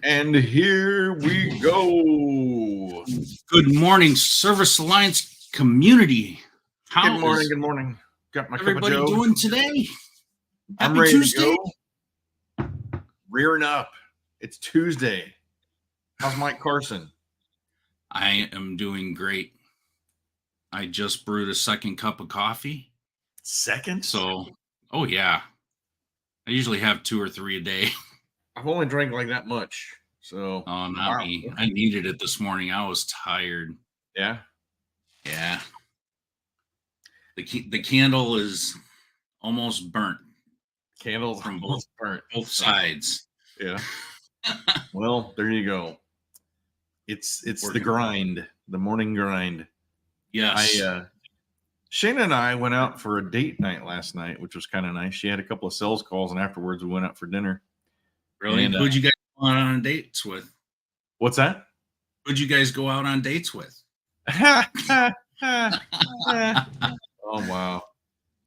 And here we go. Good morning, Service Alliance community. Good morning. Good morning. Got my cup of Everybody Joe. doing today? I'm Happy ready Tuesday. to go. Rearing up. It's Tuesday. How's Mike Carson? I am doing great. I just brewed a second cup of coffee. Second? So, oh yeah. I usually have 2 or 3 a day. I've only drank like that much. So, Oh, not me. I needed it this morning. I was tired. Yeah. Yeah. The candle is almost burnt. Candles from almost burnt. Both sides. Yeah. Well, there you go. It's the grind, the morning grind. Yes. Shayna and I went out for a date night last night, which was kind of nice. She had a couple of sales calls, and afterwards we went out for dinner. Really? And, who'd you guys go out on dates with? What's that? Who'd you guys go out on dates with? Oh, wow.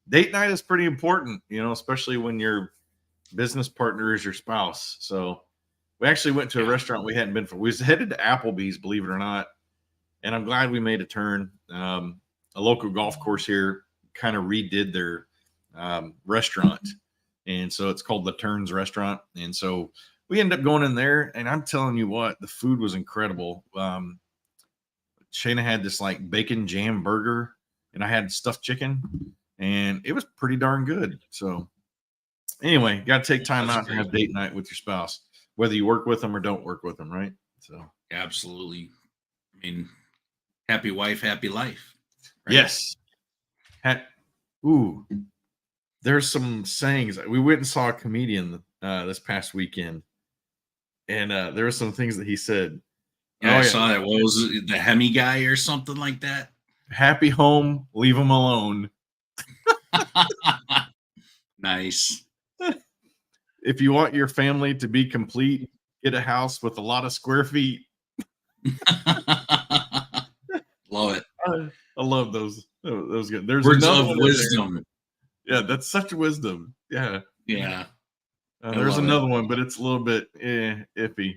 Date night is pretty important, especially when your business partner is your spouse. So we actually went to a restaurant we hadn't been for. We was headed to Applebee's, believe it or not. And I'm glad we made a turn. A local golf course here kind of redid their restaurant. And so it's called the Turns Restaurant. And so we ended up going in there, and I'm telling you what, the food was incredible. Shayna had this like bacon jam burger, and I had stuffed chicken, and it was pretty darn good. So anyway, got to take time out to have date night with your spouse, whether you work with them or don't work with them, right? So absolutely. I mean, happy wife, happy life. Right? Yes. There's some sayings. We went and saw a comedian this past weekend, and there were some things that he said. Yeah, I saw that. What was it, the Hemi guy or something like that? Happy home, leave them alone. Nice. If you want your family to be complete, get a house with a lot of square feet. Love it. I love those. Those good. There's words of wisdom. Yeah, that's such wisdom. Yeah. Yeah. There's another one, but it's a little bit iffy.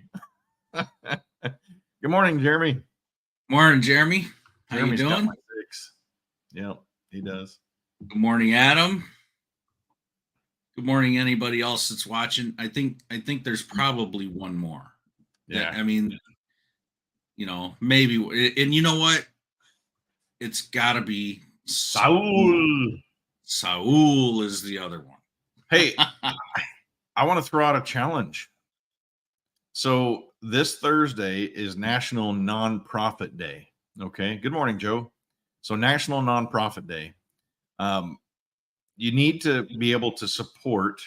Good morning, Jeremy. Morning, Jeremy. How Jeremy's you doing? Got my 6. Yep, he does. Good morning, Adam. Good morning, anybody else that's watching. I think there's probably one more. Yeah. I mean, maybe, and you know what? It's got to be Saul. Saul is the other one. Hey, I want to throw out a challenge. So this Thursday is National Nonprofit Day. Okay. Good morning, Joe. So National Nonprofit Day. You need to be able to support,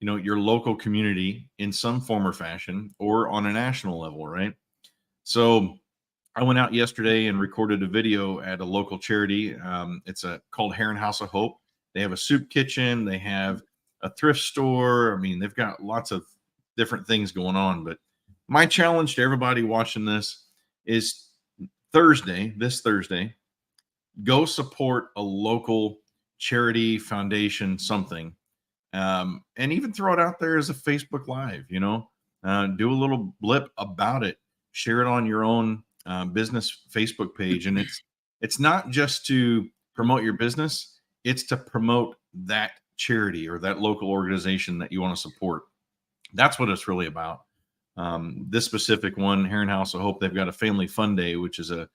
your local community in some form or fashion, or on a national level, right? So I went out yesterday and recorded a video at a local charity. It's called Heron House of Hope. They have a soup kitchen. They have a thrift store. I mean, they've got lots of different things going on. But my challenge to everybody watching this is this Thursday, go support a local charity, foundation, something. And even throw it out there as a Facebook Live, do a little blip about it. Share it on your own business Facebook page. And it's not just to promote your business, it's to promote that charity or that local organization that you want to support. That's what it's really about. This specific one, Heron House of Hope, they've got a family fun day, which is a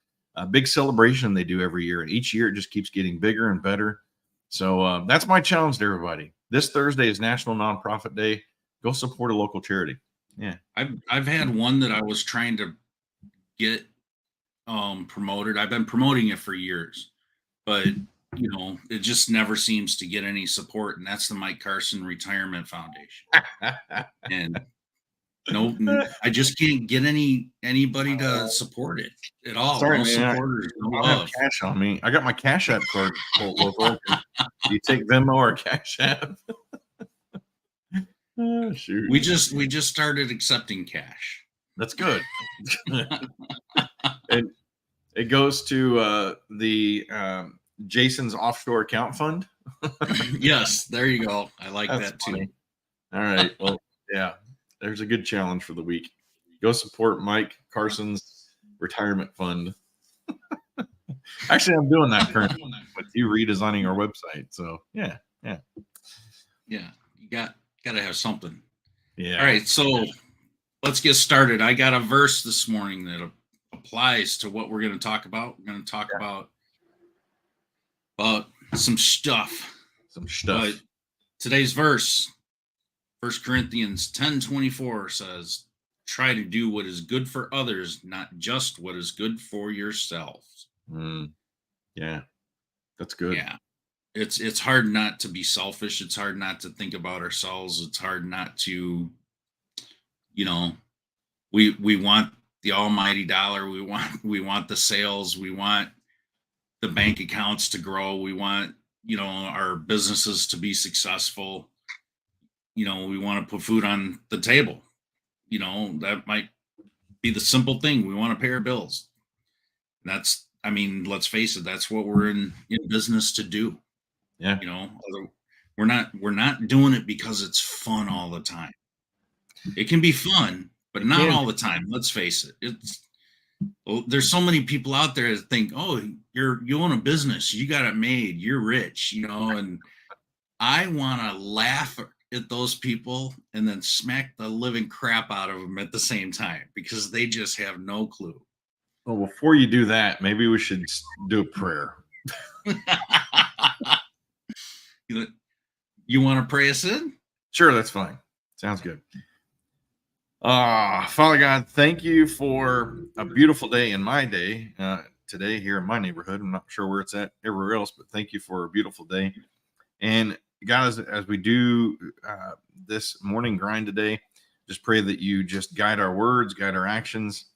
big celebration they do every year. And each year it just keeps getting bigger and better. So that's my challenge to everybody. This Thursday is National Nonprofit Day. Go support a local charity. Yeah. I've had one that I was trying to get promoted. I've been promoting it for years, but it just never seems to get any support, and that's the Mike Carson Retirement Foundation. And I just can't get anybody to support it at all. Sorry, no man, supporters. I don't have cash on me. I got my Cash App card local. Do you take Venmo or Cash App? Oh, shoot. We just started accepting cash. That's good. And it goes to the Jason's offshore account fund. Yes, there you go. I like that too. Funny. All right. Well, yeah, there's a good challenge for the week. Go support Mike Carson's retirement fund. Actually, I'm doing that currently with you redesigning our website. So yeah. Yeah, you gotta have something. Yeah. All right, so let's get started. I got a verse this morning that applies to what we're going to talk about. We're going to talk about some stuff. But today's verse, 1 Corinthians 10:24 says, "Try to do what is good for others, not just what is good for yourselves." Yeah, that's good. Yeah. It's hard not to be selfish. It's hard not to think about ourselves. It's hard not to, we want the almighty dollar. We want the sales. We want the bank accounts to grow. We want, our businesses to be successful. We want to put food on the table. That might be the simple thing. We want to pay our bills. Let's face it, that's what we're in business to do. Yeah. We're not doing it because it's fun all the time. It can be fun, but not all the time. Let's face it. There's so many people out there that think, oh, you own a business, you got it made, you're rich, and I want to laugh at those people and then smack the living crap out of them at the same time because they just have no clue. Well, before you do that, maybe we should do a prayer. You want to pray us in? Sure, that's fine. Sounds good. Father God, thank you for a beautiful day in my day today here in my neighborhood. I'm not sure where it's at everywhere else, but thank you for a beautiful day. And God, as we do this morning grind today, just pray that you just guide our words, guide our actions,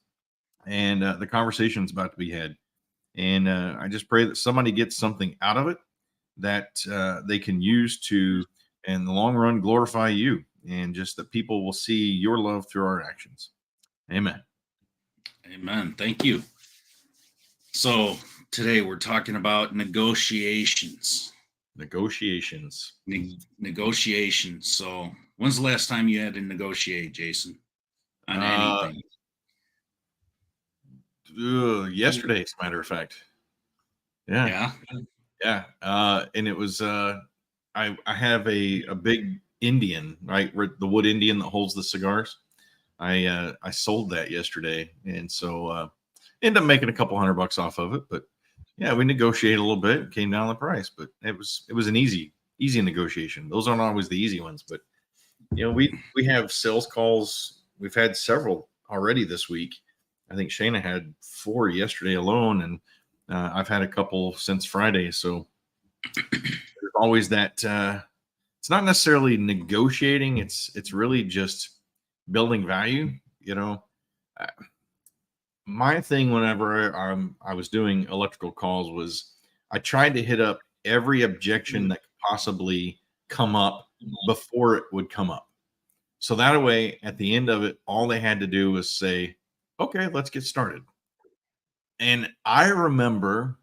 and the conversation's about to be had. And I just pray that somebody gets something out of it that they can use to, in the long run, glorify you, and just that people will see your love through our actions. Amen. Amen. Thank you. So today we're talking about negotiations. Negotiations. So when's the last time you had to negotiate, Jason, on anything? Yesterday, as a matter of fact. Yeah. And it was I have a big Indian, right? The wood Indian that holds the cigars. I sold that yesterday, and so ended up making a couple $100 off of it. But yeah, we negotiated a little bit, came down the price, but it was an easy negotiation. Those aren't always the easy ones, but we have sales calls. We've had several already this week. I think Shayna had 4 yesterday alone, and I've had a couple since Friday. So there's always that. It's not necessarily negotiating. It's really just building value. My thing whenever I was doing electrical calls was I tried to hit up every objection that could possibly come up before it would come up. So that way, at the end of it, all they had to do was say, okay, let's get started. And I remember,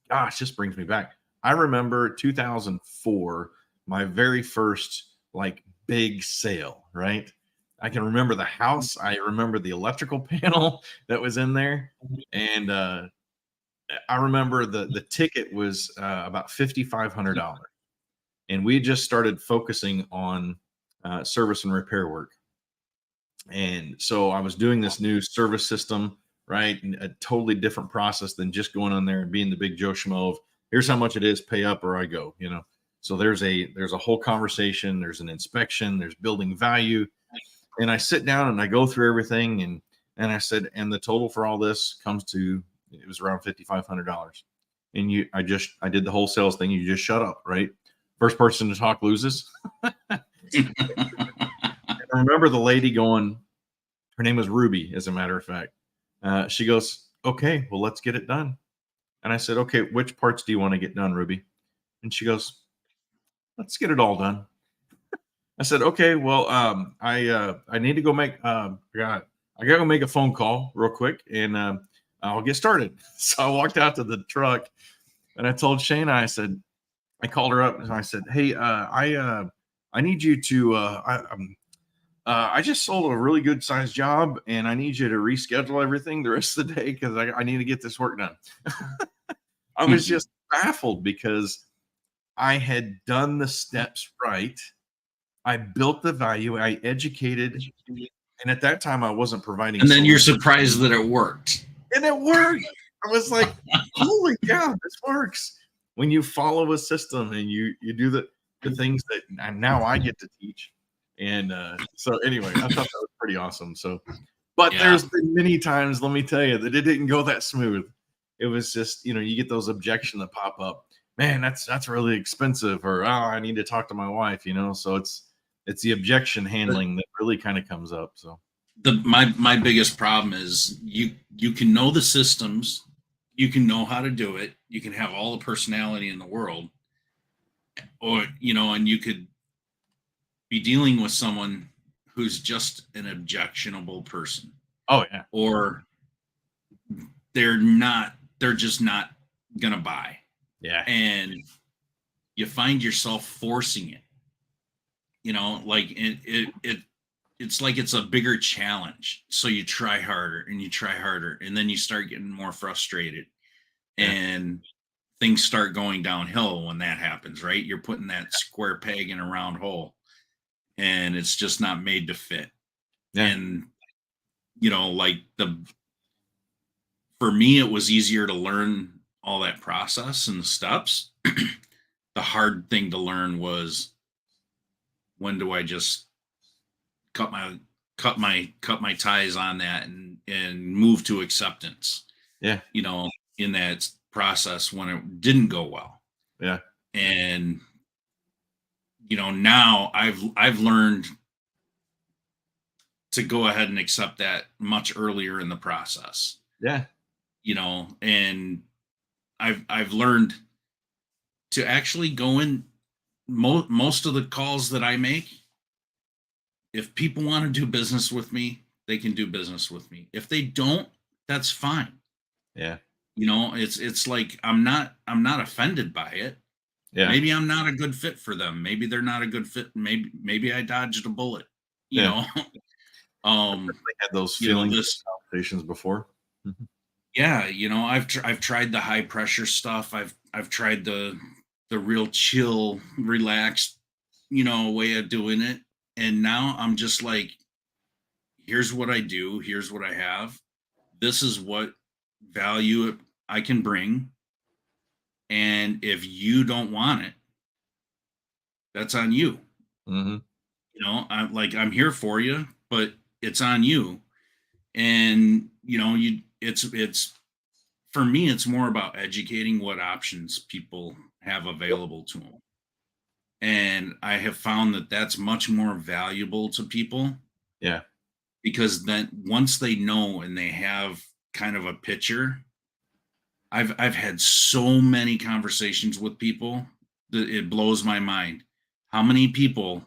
gosh, this brings me back. I remember 2004, my very first big sale, right? I can remember the house. I remember the electrical panel that was in there. And I remember the ticket was about $5,500. And we just started focusing on service and repair work. And so I was doing this new service system, right? And a totally different process than just going on there and being the big Joe Schmo of here's how much it is, pay up or I go, So there's a whole conversation, there's an inspection, there's building value. And I sit down and I go through everything and I said, and the total for all this comes to, it was around $5,500. And I did the whole sales thing. You just shut up, right? First person to talk loses. I remember the lady going, her name was Ruby, as a matter of fact. She goes, okay, well, let's get it done. And I said, okay, which parts do you want to get done, Ruby? And she goes, let's get it all done. I said, okay, well, I need to go make, I got to go make a phone call real quick and I'll get started. So I walked out to the truck and I told Shayna, I said, I called her up and I said, hey, I need you to, I just sold a really good sized job and I need you to reschedule everything the rest of the day because I need to get this work done. I was just baffled because I had done the steps right. I built the value, I educated, and at that time I wasn't providing And then you're solutions. surprised that it worked. And it worked. I was like, holy cow, this works. When you follow a system and you do the things that now I get to teach. And so anyway, I thought that was pretty awesome. So, but there's been many times, let me tell you, that it didn't go that smooth. It was just, you get those objections that pop up. Man, that's really expensive, or I need to talk to my wife, So it's the objection handling that really kind of comes up. So my biggest problem is you can know the systems, you can know how to do it, you can have all the personality in the world, or and you could be dealing with someone who's just an objectionable person. Oh yeah. Or they're just not gonna buy. Yeah. And you find yourself forcing it. Like it's like it's a bigger challenge. So you try harder and you try harder, and then you start getting more frustrated. Yeah. And things start going downhill when that happens, right? You're putting that square peg in a round hole, and it's just not made to fit. Yeah. And like for me, it was easier to learn all that process and the steps. The hard thing to learn was, when do I just cut my ties on that and move to acceptance? Yeah. In that process when it didn't go well. Yeah. And now I've learned to go ahead and accept that much earlier in the process. Yeah. And I've learned to actually go in most of the calls that I make. If people want to do business with me, they can do business with me. If they don't, that's fine. Yeah. It's like I'm not offended by it. Yeah. Maybe I'm not a good fit for them. Maybe they're not a good fit. Maybe I dodged a bullet. I had those feelings conversations before. Mm-hmm. Yeah, I've tried the high pressure stuff. I've tried the real chill, relaxed, way of doing it. And now I'm just like, here's what I do. Here's what I have. This is what value I can bring. And if you don't want it, that's on you. Mm-hmm. I'm here for you, but it's on you. And, it's for me, it's more about educating what options people have available to them. And I have found that that's much more valuable to people. Yeah. Because then once they know and they have kind of a picture, I've had so many conversations with people that it blows my mind how many people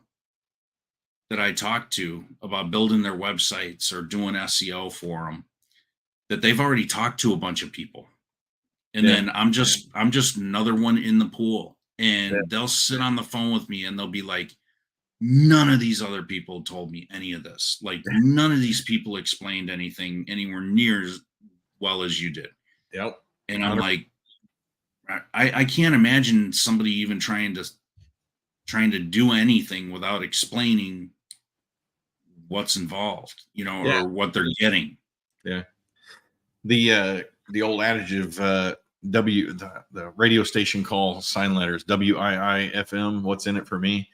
that I talk to about building their websites or doing SEO for them, that they've already talked to a bunch of people. And then I'm just another one in the pool, and they'll sit on the phone with me and they'll be like, none of these other people told me any of this. Like none of these people explained anything anywhere near as well as you did. Yep. And I'm like, I can't imagine somebody even trying to do anything without explaining what's involved, or what they're getting. Yeah. The old adage of the radio station call sign letters, WIIFM, what's in it for me?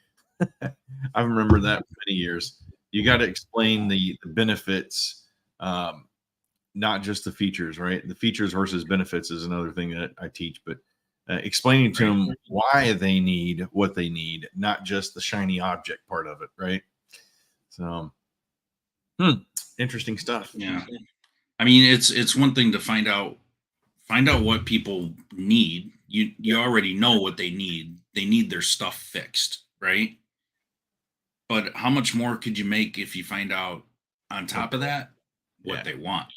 I remember that for many years. You got to explain the benefits, not just the features, right? The features versus benefits is another thing that I teach, but explaining to them why they need what they need, not just the shiny object part of it, right? So, interesting stuff. Yeah. I mean, it's one thing to find out what people need. You already know what they need. They need their stuff fixed, right? But how much more could you make if you find out on top of that what they want?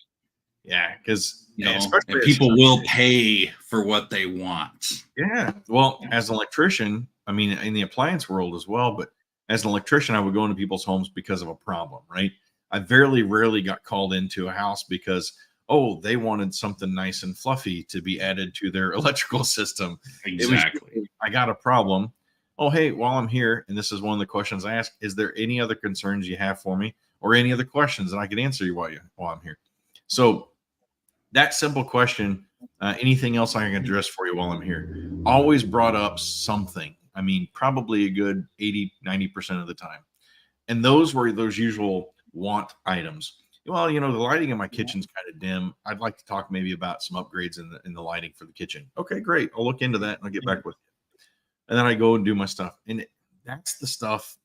Yeah, because and people will pay for what they want. Yeah. Well, as an electrician, I mean, in the appliance world as well, but as an electrician, I would go into people's homes because of a problem, right? I very rarely got called into a house because, oh, they wanted something nice and fluffy to be added to their electrical system. It was Exactly. usually, I got a problem. Oh, hey, while I'm here, and this is one of the questions I ask, is there any other concerns you have for me or any other questions that I can answer you while I'm here? So that simple question, anything else I can address for you while I'm here, always brought up something. I mean, probably a good 80-90% of the time. And those were those usual want items. Well, the lighting in my kitchen's kind of dim. I'd like to talk maybe about some upgrades in the lighting for the kitchen. Okay, great. I'll look into that and I'll get back with you. And then I go and do my stuff. And that's the stuff,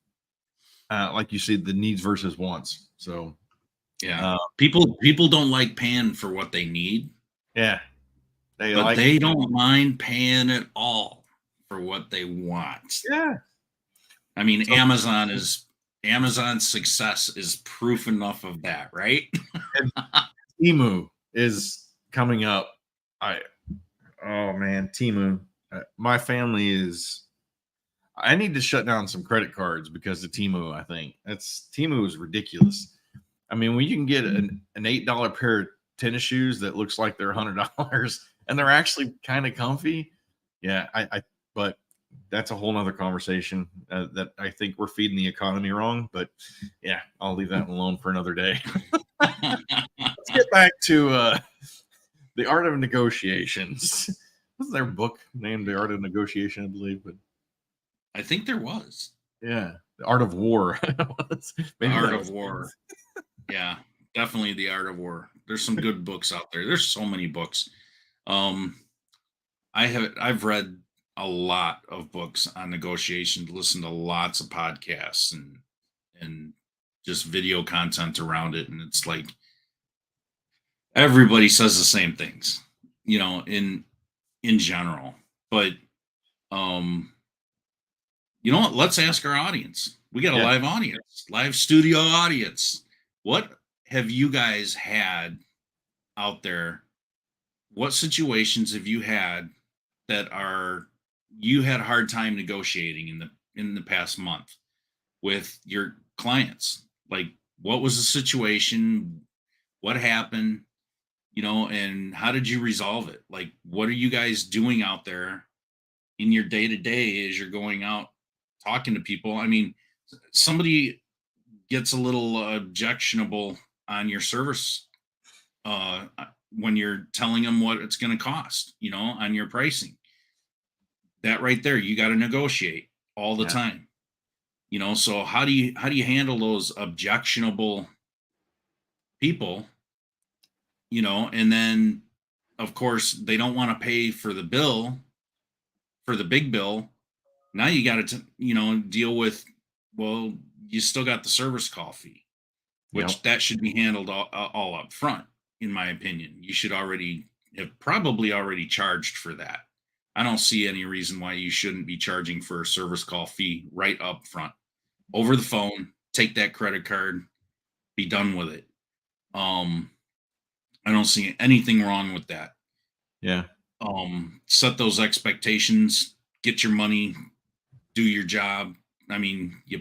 like you said, the needs versus wants. So yeah, people don't like paying for what they need. Yeah, but they don't mind paying at all for what they want. Yeah. I mean, so, Amazon's success is proof enough of that, right? Temu is coming up. Oh man, Temu. My family is. I need to shut down some credit cards because of Temu. I think Temu is ridiculous. I mean, when you can get an $8 pair of tennis shoes that looks like they're $100 and they're actually kind of comfy. Yeah, but that's a whole nother conversation that I think we're feeding the economy wrong. But yeah, I'll leave that alone for another day. Let's get back to The Art of Negotiations. Wasn't there a book named The Art of Negotiation, I believe? But I think there was. Yeah, The Art of War. The Art of War. Yeah, definitely The Art of War. There's some good books out there. There's so many books. I've read a lot of books on negotiation, listened to lots of podcasts and just video content around it. And it's like everybody says the same things, in general. But you know what? Let's ask our audience. We got a live audience, live studio audience. What have you guys had out there? What situations have you had that you had a hard time negotiating in the past month with your clients? Like, what was the situation? What happened? And how did you resolve it? Like, what are you guys doing out there in your day-to-day as you're going out talking to people? I mean, somebody gets a little objectionable on your service when you're telling them what it's going to cost, on your pricing. That right there, you got to negotiate all the time. So how do you handle those objectionable people? And then of course they don't want to pay for the bill, for the big bill. Now you got to deal with, well, you still got the service call fee, which that should be handled all up front. In my opinion, you should probably already charged for that. I don't see any reason why you shouldn't be charging for a service call fee right up front, over the phone. Take that credit card, be done with it. I don't see anything wrong with that. Yeah. Set those expectations, get your money, do your job. I mean, you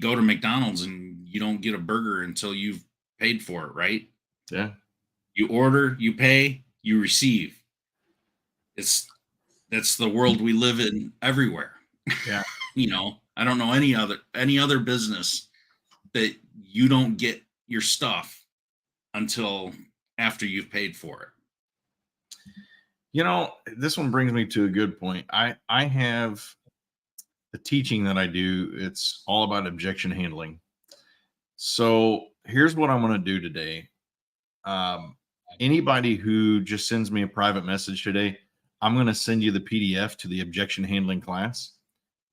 go to McDonald's and you don't get a burger until you've paid for it, right? Yeah. You order, you pay, you receive. That's the world we live in everywhere. Yeah. I don't know any other business that you don't get your stuff until after you've paid for it. This one brings me to a good point. I have the teaching that I do. It's all about objection handling. So here's what I'm going to do today. Anybody who just sends me a private message today, I'm going to send you the PDF to the objection handling class.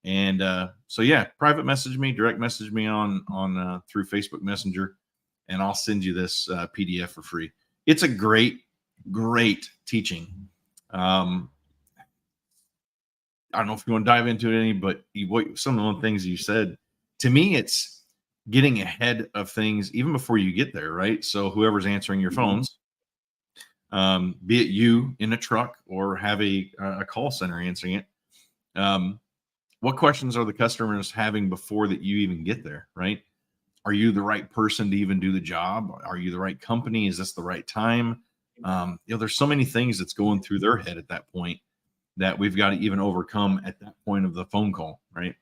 And private message me, direct message me on through Facebook Messenger, and I'll send you this PDF for free. It's a great teaching. I don't know if you want to dive into it any, but some of the things you said, to me, it's getting ahead of things even before you get there, right? So whoever's answering your phones, be it you in a truck or have a call center answering it, what questions are the customers having before that you even get there, right? Are you the right person to even do the job? Are you the right company? Is this the right time? There's so many things that's going through their head at that point that we've got to even overcome at that point of the phone call, right?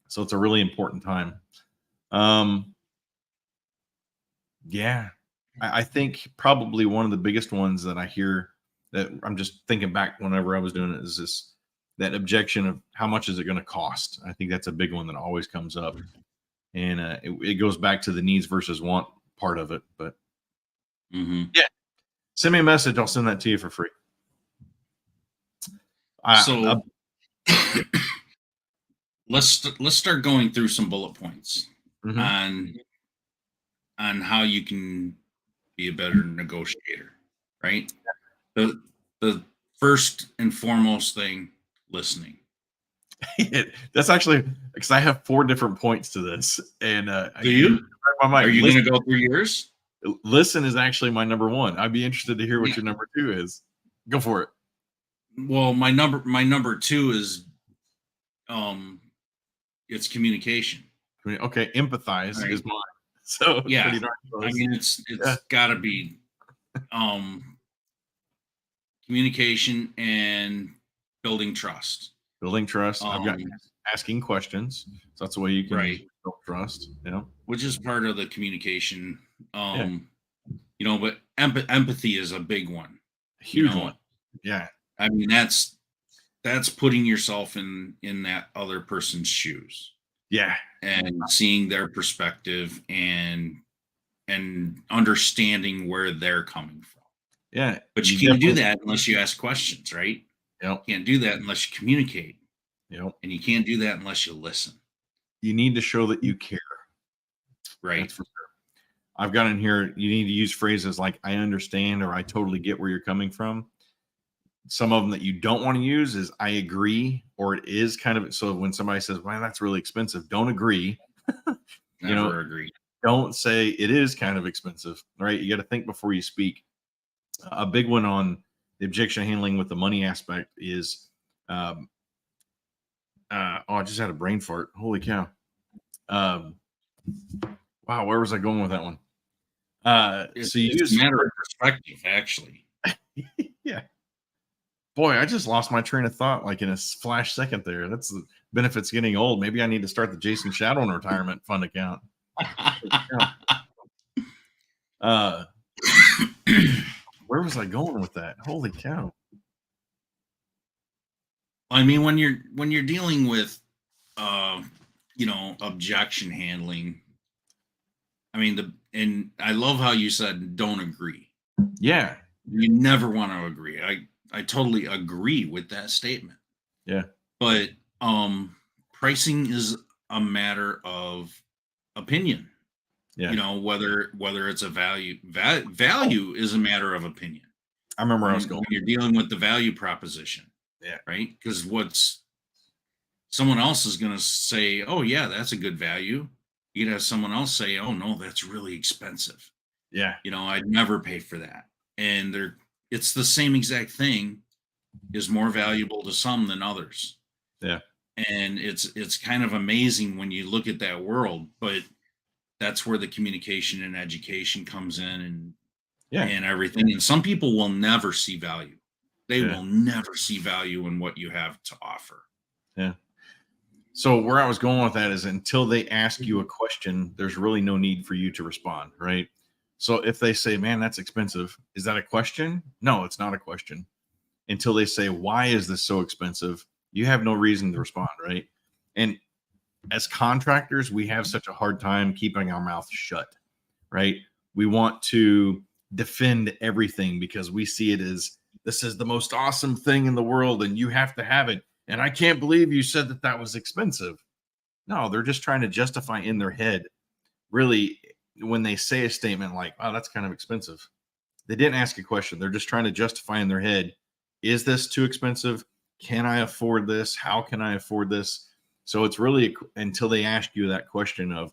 So it's a really important time. Yeah, I think probably one of the biggest ones that I hear, that I'm just thinking back whenever I was doing it, is this, that objection of how much is it going to cost? I think that's a big one that always comes up. And it goes back to the needs versus want part of it. But yeah, send me a message. I'll send that to you for free. So let's start going through some bullet points on how you can be a better negotiator, right? The first and foremost thing, listening. That's actually, because I have 4 different points to this. And do you? Are you going to go through yours? Listen is actually my number 1. I'd be interested to hear what your number 2 is. Go for it. Well, my number 2 is it's communication. Okay, empathize is mine. So yeah, I mean it's got to be communication and building trust. Building trust. I've got asking questions. So that's the way you can build trust. Which is part of the communication. But empathy is a big one. A huge one. Yeah. I mean, that's putting yourself in that other person's shoes. Yeah. And seeing their perspective and understanding where they're coming from. Yeah. But you can't do that unless you ask questions, right? Yep. You can't do that unless you communicate. Yep. And you can't do that unless you listen. You need to show that you care. Right. That's for sure. I've got in here, you need to use phrases like I understand or I totally get where you're coming from. Some of them that you don't want to use is I agree, or it is kind of, so when somebody says, well, that's really expensive, don't agree. Never agree. Don't say it is kind of expensive, right? You got to think before you speak. A big one on the objection handling with the money aspect is, I just had a brain fart. Holy cow. Wow, where was I going with that one? So you use a matter of perspective, actually. Yeah. Boy, I just lost my train of thought like in a flash second there. That's the benefits getting old. Maybe I need to start the Jason Shadowin retirement fund account. Where was I going with that? Holy cow. I mean, when you're dealing with objection handling, I mean, and I love how you said don't agree. Yeah. You never want to agree. I totally agree with that statement. Yeah. But pricing is a matter of opinion. Yeah. Whether it's a value is a matter of opinion. I remember I was going. When you're dealing with the value proposition. Yeah. Right? Because someone else is going to say, oh yeah, that's a good value. You could have someone else say, oh no, that's really expensive. Yeah. I'd never pay for that. And it's the same exact thing, is more valuable to some than others. Yeah. And it's kind of amazing when you look at that world, but that's where the communication and education comes in and everything. And some people will never see value. They will never see value in what you have to offer. Yeah. So where I was going with that is until they ask you a question, there's really no need for you to respond, right? So if they say, man, that's expensive, is that a question? No, it's not a question. Until they say, why is this so expensive? You have no reason to respond, right? And as contractors, we have such a hard time keeping our mouth shut, right? We want to defend everything because we see it as this is the most awesome thing in the world and you have to have it. And I can't believe you said that was expensive. No, they're just trying to justify in their head. Really, when they say a statement like, wow, that's kind of expensive, they didn't ask a question. They're just trying to justify in their head, is this too expensive? Can I afford this? How can I afford this? So it's really until they ask you that question of,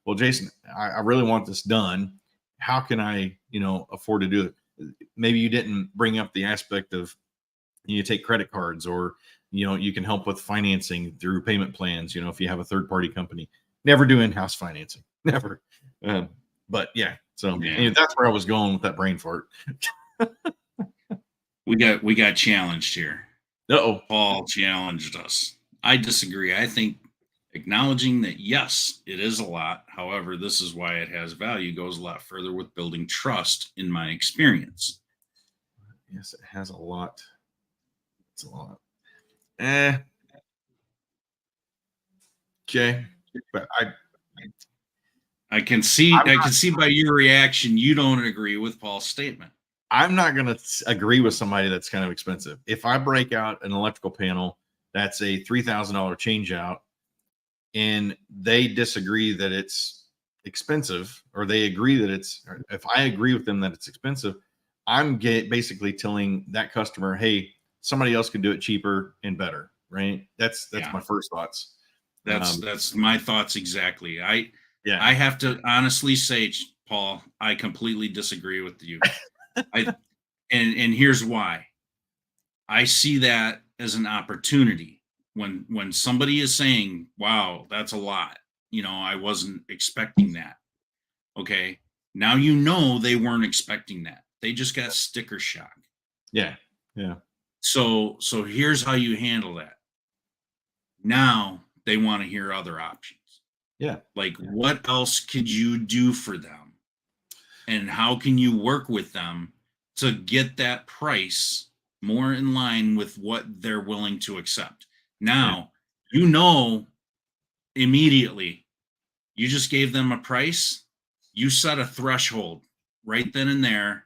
well, Jason, I really want this done. How can I, afford to do it? Maybe you didn't bring up the aspect of you take credit cards or, you can help with financing through payment plans. If you have a third party company, never do in-house financing, never. But yeah, so anyway, that's where I was going with that brain fart. We got challenged here. Uh-oh. Paul challenged us. I disagree. I think acknowledging that, yes, it is a lot. However, this is why it has value goes a lot further with building trust, in my experience. Yes, it has a lot. It's a lot. Okay. But I can see by your reaction, you don't agree with Paul's statement. I'm not going to agree with somebody that's kind of expensive. If I break out an electrical panel that's a $3,000 change out and they disagree that it's expensive, or they agree that if I agree with them that it's expensive, I'm basically telling that customer, hey, somebody else can do it cheaper and better, right? That's my first thoughts. That's my thoughts exactly. I have to honestly say, Paul, I completely disagree with you. And here's why. I see that as an opportunity. When somebody is saying, wow, that's a lot, I wasn't expecting that. Okay. Now they weren't expecting that. They just got sticker shock. Yeah. So here's how you handle that. Now they want to hear other options. Yeah. Like, what else could you do for them? And how can you work with them to get that price more in line with what they're willing to accept? Now, immediately, you just gave them a price. You set a threshold right then and there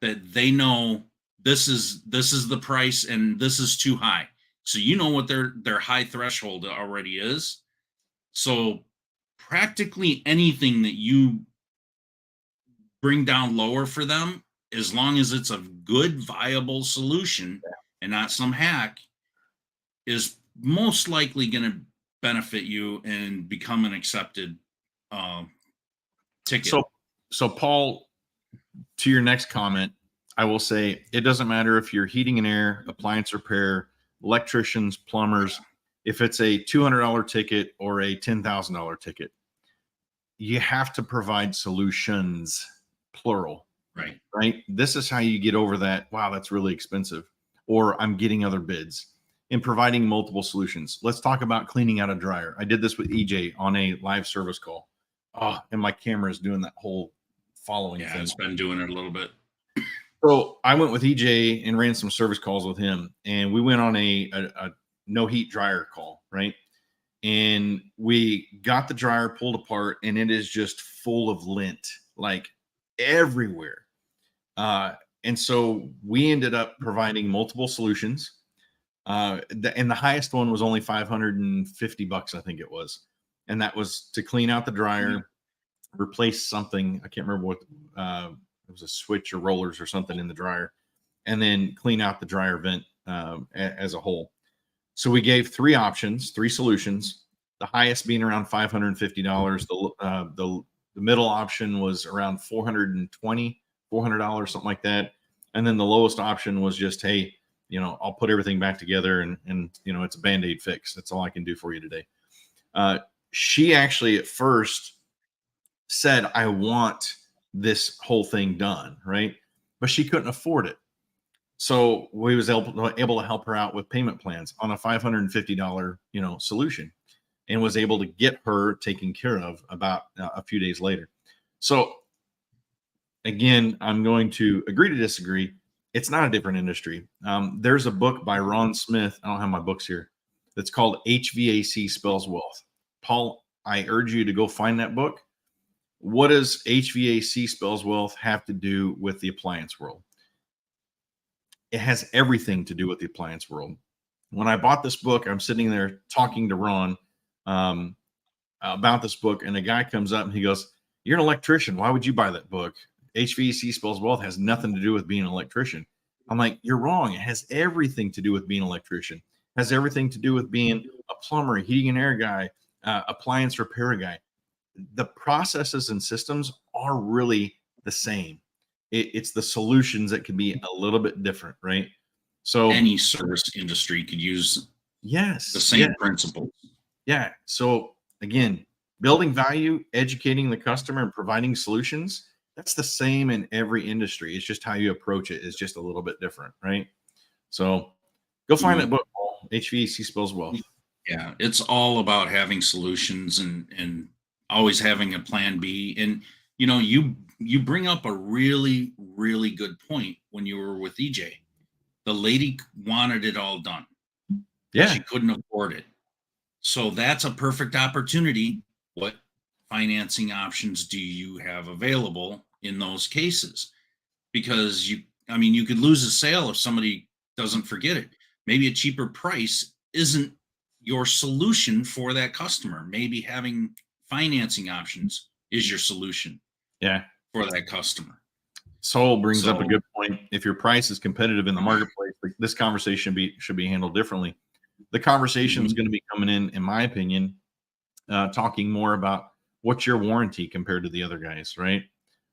that they know this is the price and this is too high. So you know what their high threshold already is. So practically anything that you bring down lower for them, as long as it's a good, viable solution and not some hack, is most likely going to benefit you and become an accepted ticket. So Paul, to your next comment, I will say it doesn't matter if you're heating and air, appliance repair, electricians, plumbers. If it's a $200 ticket or a $10,000 ticket, you have to provide solutions, plural. Right. This is how you get over that. Wow, that's really expensive. Or I'm getting other bids, and providing multiple solutions. Let's talk about cleaning out a dryer. I did this with EJ on a live service call. Oh, and my camera is doing that whole following thing. It's been doing it a little bit. So I went with EJ and ran some service calls with him, and we went on a no heat dryer call, right? And we got the dryer pulled apart, and it is just full of lint, like everywhere. And so we ended up providing multiple solutions. And the highest one was only $550, I think it was. And that was to clean out the dryer, replace something. I can't remember what, it was a switch or rollers or something in the dryer, and then clean out the dryer vent as a whole. So we gave three options, three solutions, the highest being around $550. The middle option was around $420, $400, something like that. And then the lowest option was just, hey, I'll put everything back together and it's a Band-Aid fix. That's all I can do for you today. She actually at first said, I want this whole thing done, right? But she couldn't afford it. So we was able to help her out with payment plans on a $550, solution, and was able to get her taken care of about a few days later. So again, I'm going to agree to disagree. It's not a different industry. There's a book by Ron Smith. I don't have my books here. That's called HVAC Spells Wealth. Paul, I urge you to go find that book. What does HVAC Spells Wealth have to do with the appliance world? It has everything to do with the appliance world. When I bought this book, I'm sitting there talking to Ron about this book, and a guy comes up and he goes, "You're an electrician. Why would you buy that book? HVAC Spells Wealth has nothing to do with being an electrician." I'm like, "You're wrong. It has everything to do with being an electrician. It has everything to do with being a plumber, heating and air guy, appliance repair guy. The processes and systems are really the same. It's the solutions that can be a little bit different, right?" So any service industry could use yes, the same principle. yeah. So again, building value, educating the customer, and providing solutions. That's the same in every industry. It's just how you approach it is just a little bit different, right? So go find that Mhm. book, Paul. HVAC Spells Wealth. Yeah, it's all about having solutions and always having a plan B. And you bring up a really good point when you were with EJ. The lady wanted it all done. Yeah, She couldn't afford it. So that's a perfect opportunity. What financing options do you have available in those cases? Because you could lose a sale if somebody doesn't forget it. Maybe a cheaper price isn't your solution for that customer. Maybe having financing options is your solution yeah. for that customer. Sol brings up a So good point. If your price is competitive in the marketplace, this conversation should be handled differently. The conversation is mhm, going to be coming in my opinion, talking more about what's your warranty compared to the other guys, right?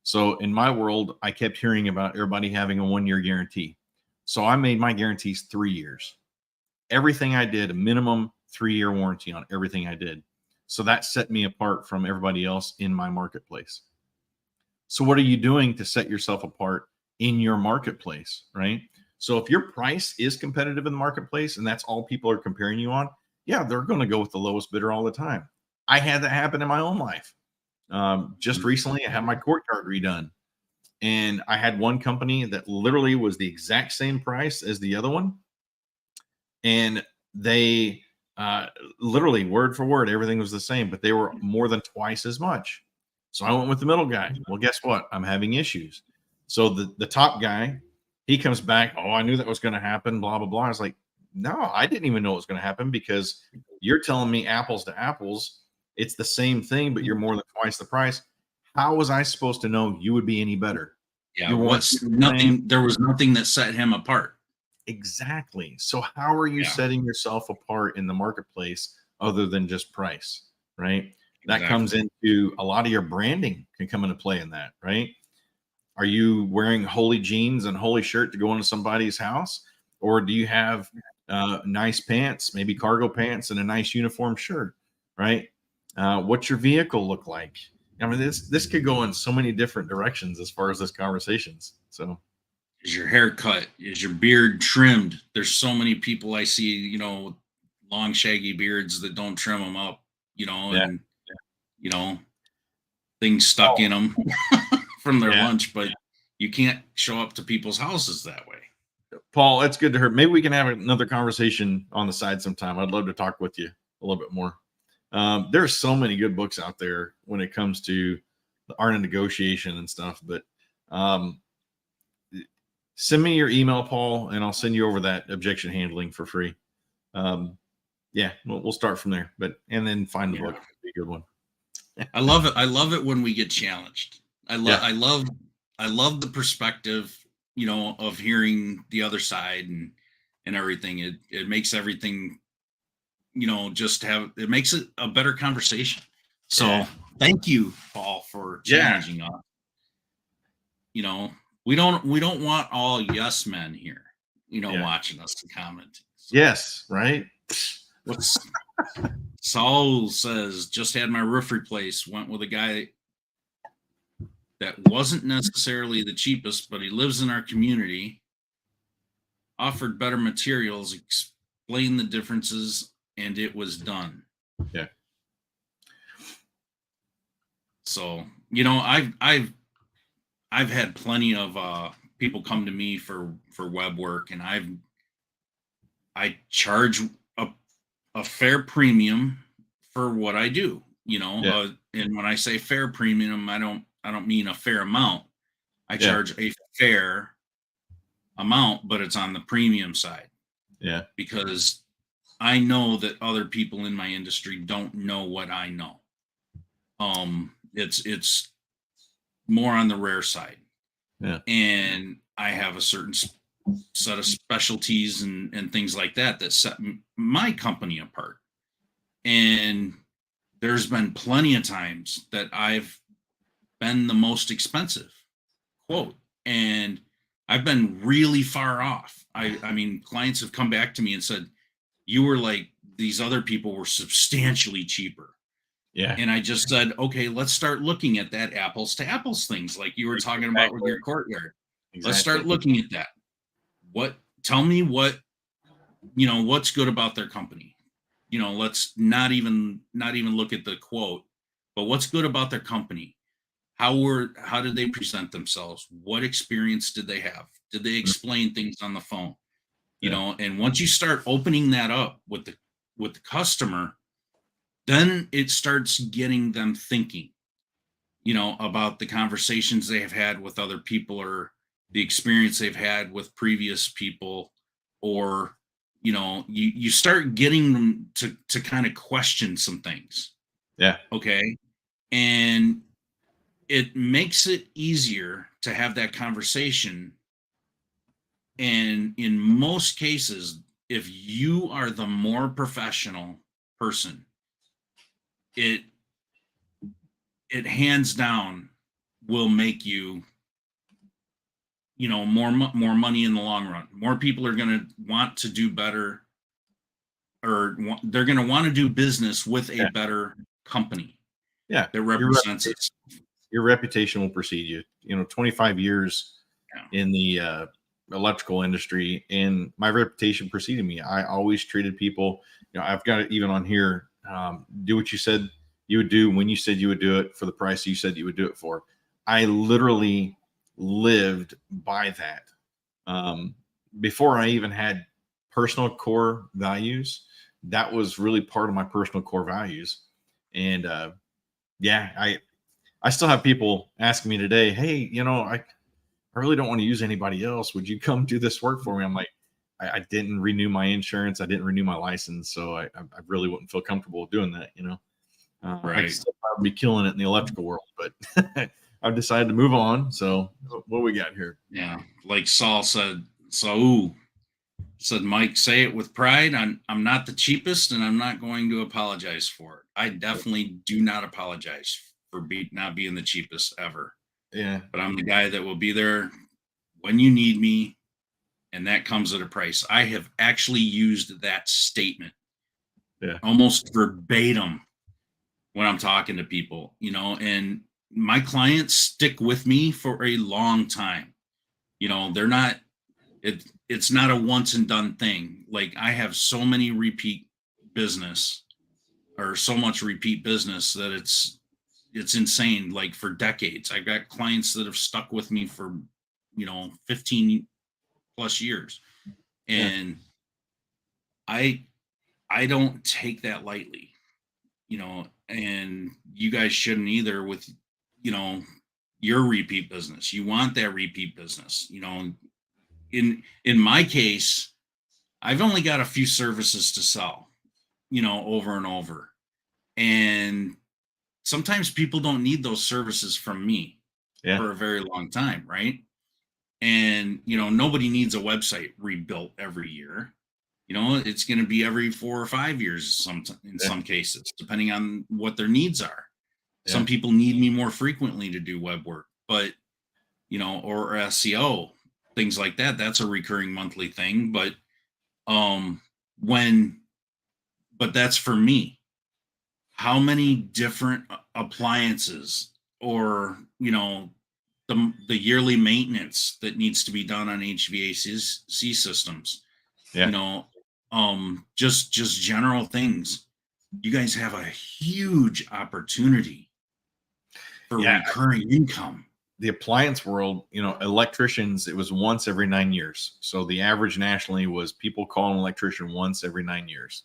So in my world, I kept hearing about everybody having a 1 year guarantee. So I made my guarantees 3 years. Everything I did, a minimum 3 year warranty on everything I did. So that set me apart from everybody else in my marketplace. So what are you doing to set yourself apart in your marketplace, right? So if your price is competitive in the marketplace and that's all people are comparing you on, yeah, they're going to go with the lowest bidder all the time. I had that happen in my own life. Just recently, I had my courtyard redone, and I had one company that literally was the exact same price as the other one, and they uh, literally word for word, everything was the same, but they were more than twice as much. So I went with the middle guy. Well, guess what? I'm having issues. So the top guy, he comes back. Oh, I knew that was going to happen. Blah blah blah. I was like, no, I didn't even know it was going to happen because you're telling me apples to apples, it's the same thing, but you're more than twice the price. How was I supposed to know you would be any better? yeah, Your warranty what's was the same. nothing? There was nothing that set him apart. Exactly. So how are you Yeah, setting yourself apart in the marketplace other than just price, right? That comes exactly. into a lot of your branding can come into play in that, right? Are you wearing holy jeans and holy shirt to go into somebody's house? Or do you have nice pants, maybe cargo pants and a nice uniform shirt, right? What's your vehicle look like? I mean, this could go in so many different directions as far as this conversations. So Is your hair cut? Is your beard trimmed? There's so many people I see, long shaggy beards that don't trim them up, yeah. and you know things stuck in them from their Yeah. lunch, but you can't show up to people's houses that way. Paul, it's good to hear. Maybe we can have another conversation on the side sometime. I'd love to talk with you a little bit more. There's so many good books out there when it comes to the art of negotiation and stuff. But um, send me your email, Paul, and I'll send you over that objection handling for free. Um, yeah, we'll start from there. But and then find the Yeah, book. It'd be a good one. I love it. I love it when we get challenged. I love. Yeah, I love the perspective, of hearing the other side and everything. It makes everything, just have it makes it a better conversation. yeah, So thank you, Paul, for yeah, challenging us. You know, we don't want all yes men here, yeah. watching us and commenting. So Yes, right. what's Saul says, just had my roof replaced, went with a guy that wasn't necessarily the cheapest, but he lives in our community, offered better materials, explained the differences, and it was done. Yeah, So, I've had plenty of people come to me for web work, and I charge a, a fair premium for what I do. yeah, And when I say fair premium, I don't mean a fair amount. I yeah, charge a fair amount, but it's on the premium side yeah, because I know that other people in my industry don't know what I know. It's more on the rare side, yeah, and I have a certain set of specialties and things like that set my company apart. And there's been plenty of times that I've been the most expensive quote, and I've been really far off. I mean, clients have come back to me and said, you were like, these other people were substantially cheaper. Yeah. And I just said, okay, let's start looking at that apples to apples things like you were talking about with Exactly. your courtyard. Let's start Exactly. looking at that. Tell me what, what's good about their company. Let's not even look at the quote, but what's good about their company? How did they present themselves? What experience did they have? Did they Mm, explain things on the phone? yeah. And once you start opening that up with the customer, then it starts getting them thinking, about the conversations they have had with other people or the experience they've had with previous people, or you start getting them to kind of question some things. Yeah. Okay. And it makes it easier to have that conversation. And in most cases, if you are the more professional person, it it hands down will make you, more money in the long run. More people are going to want to do better, or they're going to want to do business with a Yeah. better company Yeah. that represents it. Your reputation will precede you. 25 years Yeah. in the electrical industry, and my reputation preceded me. I always treated people, I've got it even on here. Do what you said you would do when you said you would do it for the price you said you would do it for. I literally lived by that. Before I even had personal core values, that was really part of my personal core values. And yeah, I still have people asking me today, hey, I really don't want to use anybody else. Would you come do this work for me? I'm like, I didn't renew my insurance. I didn't renew my license. So I really wouldn't feel comfortable doing that. I could Right. still probably be killing it in the electrical world, but I've decided to move on. So what we got here? Yeah. Like Saul said, Mike, say it with pride. I'm not the cheapest, and I'm not going to apologize for it. I definitely do not apologize for not being the cheapest ever. Yeah. But I'm the guy that will be there when you need me, and that comes at a price. I have actually used that statement Yeah. almost verbatim when I'm talking to people, and my clients stick with me for a long time. They're not it's not a once and done thing. Like, I have so many repeat business, or so much repeat business, that it's insane. Like, for decades, I've got clients that have stuck with me for 15 plus years, Yeah. and I don't take that lightly, and you guys shouldn't either with you know your repeat business. You want that repeat business. In my case, I've only got a few services to sell, over and over. And sometimes people don't need those services from me Yeah. for a very long time, right? And, nobody needs a website rebuilt every year. It's going to be every 4 or 5 years, in Yeah. some cases, depending on what their needs are. Yeah. Some people need me more frequently to do web work, but, or SEO, things like that. That's a recurring monthly thing. But um, when but that's for me. How many different appliances, or the yearly maintenance that needs to be done on HVAC systems, you Yeah. know just general things. You guys have a huge opportunity for Yeah. recurring income. The appliance world, electricians, it was once every 9 years. So the average nationally was people call an electrician once every 9 years.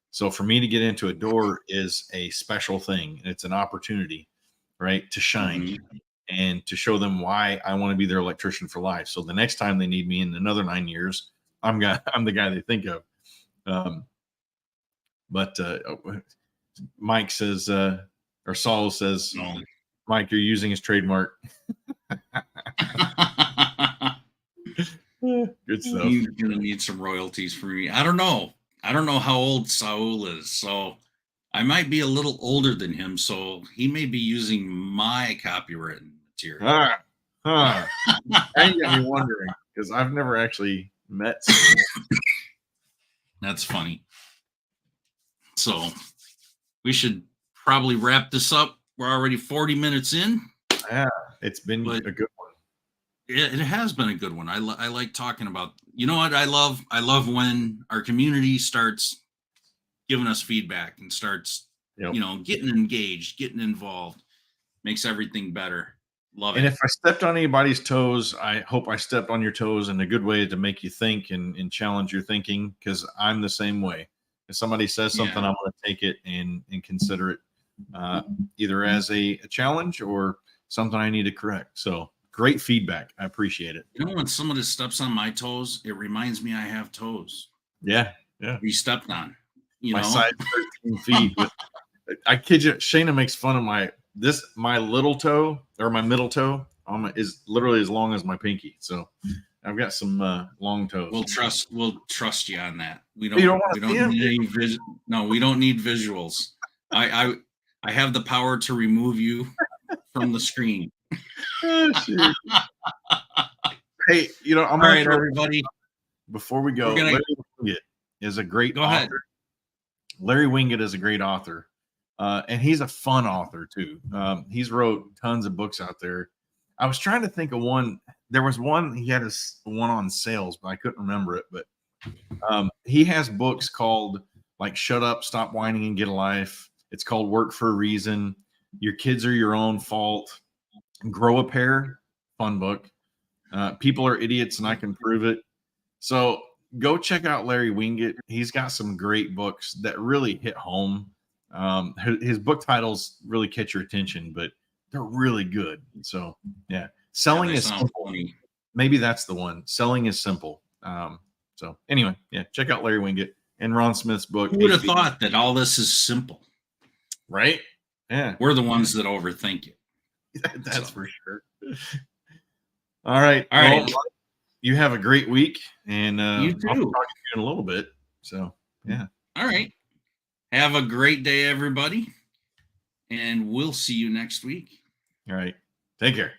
So for me to get into a door is a special thing. And it's an opportunity, right, to shine Mhm. and to show them why I want to be their electrician for life. So the next time they need me in another 9 years, I'm the guy they think of. Um, but Mike says, or Saul says, No. Mike, you're using his trademark. Good stuff. He's gonna need some royalties from me. I don't know. I don't know how old Saul is, so I might be a little older than him. So he may be using my copywritten material. Ah, Huh. Now you got me wondering because I've never actually met Cyril. That's funny. So we should probably wrap this up. We're already 40 minutes in. Yeah, it's been But a good one. it has been a good one. I like talking about, you know what I love? I love when our community starts giving us feedback and starts, Yep. getting engaged, getting involved, makes everything better. Love And it. if I stepped on anybody's toes, I hope I stepped on your toes in a good way to make you think and challenge your thinking, because I'm the same way. If somebody says something, Yeah. I'm going to take it and consider it either as a challenge or something I need to correct. So great feedback. I appreciate it. You know, when somebody steps on my toes, it reminds me I have toes. Yeah. Yeah. We stepped on, My size 13 feet. I kid you, Shayna makes fun of my little toe, or my middle toe is literally as long as my pinky. So I've got some long toes. We'll trust you on that. We You don't we wanna see don't 'em? need any no, we don't need visuals. I have the power to remove you from the screen. Oh, shoot. Hey, I'm All gonna right, throw everybody. before we go. We're gonna Larry Winget is a great go author. ahead. Larry Winget is a great author, and he's a fun author too. He's wrote tons of books out there. I was trying to think of one. There was one he had one on sales, but I couldn't remember it. But he has books called like "Shut Up, Stop Whining, and Get a Life." It's called "Work for a Reason." Your kids are your own fault. Grow a Pair, fun book. People are idiots, and I can prove it. So go check out Larry Winget. He's got some great books that really hit home. His book titles really catch your attention, but they're really good. So yeah, selling They is sound simple. funny. Maybe that's the one. Selling is simple. So anyway, yeah, check out Larry Winget and Ron Smith's book. Who would have HVAC. thought that all this is simple? Right? Yeah, We're the ones that overthink it. that's for sure. All right. All right. Well, you have a great week, and You I'll be talking to too. you in a little bit. So yeah. All right. Have a great day, everybody. And we'll see you next week. All right. Take care.